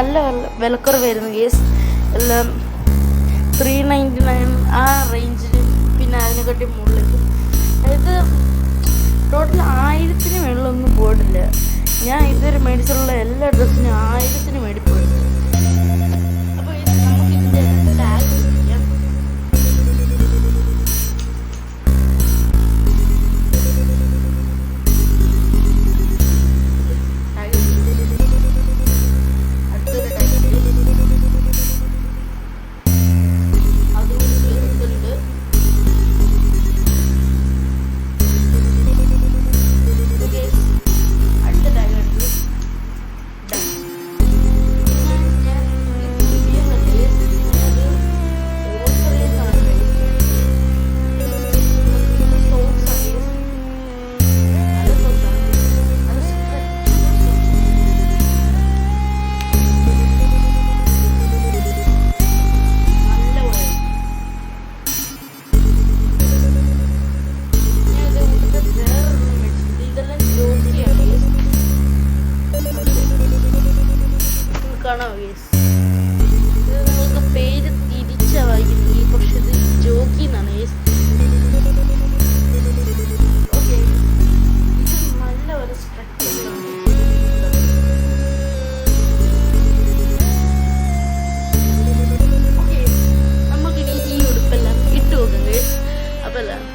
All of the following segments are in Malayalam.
നല്ല വിലക്കുറവായിരുന്നു കേസ്. എല്ലാം 399 ആ റേഞ്ചിൽ, പിന്നെ അതിനെക്കാട്ടി മുകളിൽ. അതായത് ടോട്ടൽ 1000-ന് മേളിലൊന്നും പോയിട്ടില്ല. ഞാൻ ഇതുവരെ മേടിച്ചിട്ടുള്ള എല്ലാ ഡ്രസ്സിനും 1000-ന് മേടി പോയിട്ടുണ്ട്. അപ്പോൾ നമുക്ക് ഇതിൻ്റെ ടാഗ് ചെയ്യാം. നിങ്ങൾക്ക് പേര് തിരിച്ചാ വായിക്കുന്നത്, പക്ഷെ ഇത് ജോക്കി എന്നാണ്. ഓക്കെ, ഇത് നല്ല ഒരു സ്ട്രക്ചറാണ്. ഓക്കെ, നമുക്കിനി ഈ ഉടുപ്പെല്ലാം ഇട്ട് നോക്കാം ഗൈസ്. അപ്പം എല്ലാം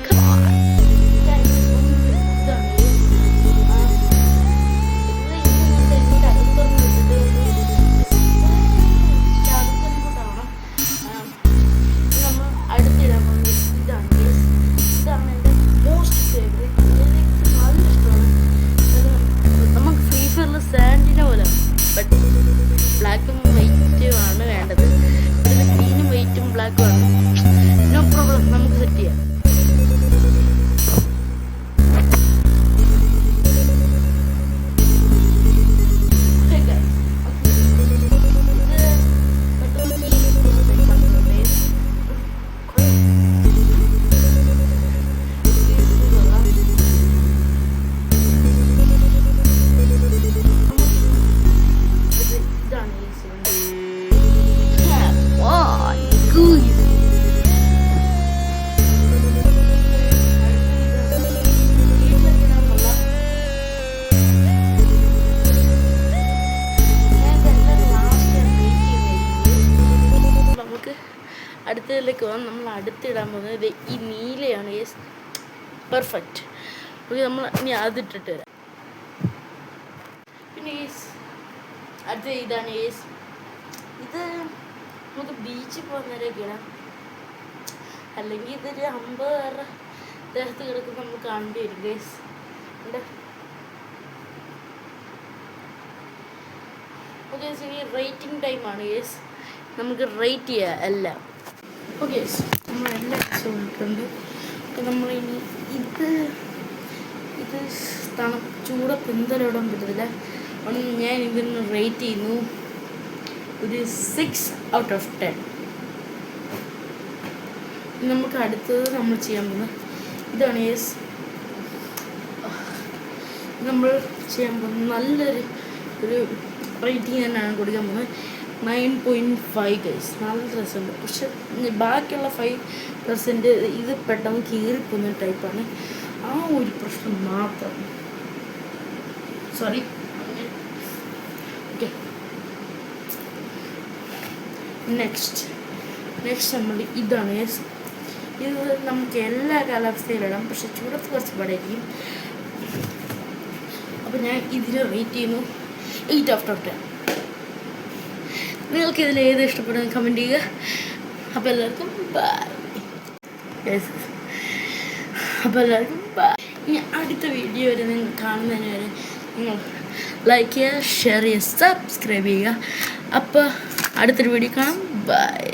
സാൻഡിനെ പോലെ, ബട്ട് ബ്ലാക്കും വൈറ്റും ആണ് വേണ്ടത്. ഇതിന് ഗ്രീനും വൈറ്റും ബ്ലാക്കും ആണ്. നോ പ്രോബ്ലം, നമുക്ക് സെറ്റ് ചെയ്യാം. അടുത്തതിലേക്ക് പോകാം. നമ്മൾ അടുത്തിടാൻ പോകുന്നത് ഈ നീലയാണ്. Yes, perfect. ഓക്കെ, നമ്മൾ ഇനി അതിട്ടിട്ട് വരാം. പിന്നെ അടുത്ത ഇതാണ്. ഇത് നമുക്ക് ബീച്ചിൽ പോകുന്നവരൊക്കെ ഇടാം, അല്ലെങ്കിൽ ഇതൊരു 50 പേരുടെ ദേഹത്ത് കിടക്കുന്ന നമ്മൾ കാണേണ്ടി വരും ഗൈസ്. ഓക്കെ, ഇനി റേറ്റിംഗ് ടൈമാണ് ഗൈസ്. നമുക്ക് റേറ്റ് ചെയ്യാം എല്ലാം. ഓക്കെ, നമ്മളെല്ലാം വെച്ചിട്ടുണ്ട്. അപ്പോൾ നമ്മളിനി ഇത് ചൂടൊക്കെ എന്തായാലും ഇടാൻ പറ്റത്തില്ല. ഞാൻ ഇതിന് റേറ്റ് ചെയ്യുന്നു ഒരു 6 out of 10. നമുക്ക് അടുത്തത് നമ്മൾ ചെയ്യാൻ പോകുന്നത് ഇതാണ്. നമ്മൾ ചെയ്യാൻ പോകുന്നത് നല്ലൊരു റേറ്റിംഗ് തന്നെയാണ് കൊടുക്കാൻ പോകുന്നത്. 9.5 ഗൈസ്. നല്ല രസമുണ്ട്, പക്ഷെ ബാക്കിയുള്ള 5% ഇത് പെട്ടെന്ന് കീറിപ്പോകുന്ന ടൈപ്പാണ്. ആ ഒരു പ്രശ്നം മാത്രം. സോറി. ഓക്കെ, നെക്സ്റ്റ് നമ്മൾ ഇതാണ്. ഇത് നമുക്ക് എല്ലാ കാലാവസ്ഥയിലിടാം, പക്ഷെ ചൂടത്ത് കുറച്ച് പാടായിരിക്കും. അപ്പോൾ ഞാൻ ഇതിന് റേറ്റ് ചെയ്യുന്നു 8 out of 10. നിങ്ങൾക്ക് ഇതിൽ ഏത് ഇഷ്ടപ്പെടുന്ന കമൻറ്റ് ചെയ്യുക. അപ്പോൾ എല്ലാവർക്കും ബൈ. ഇനി അടുത്ത വീഡിയോ വരെ നിങ്ങൾ കാണുന്നതിന് വരെ നിങ്ങൾ ലൈക്ക് ചെയ്യുക, ഷെയർ ചെയ്യുക, സബ്സ്ക്രൈബ് ചെയ്യുക. അപ്പോൾ അടുത്തൊരു വീഡിയോ കാണാം. ബൈ.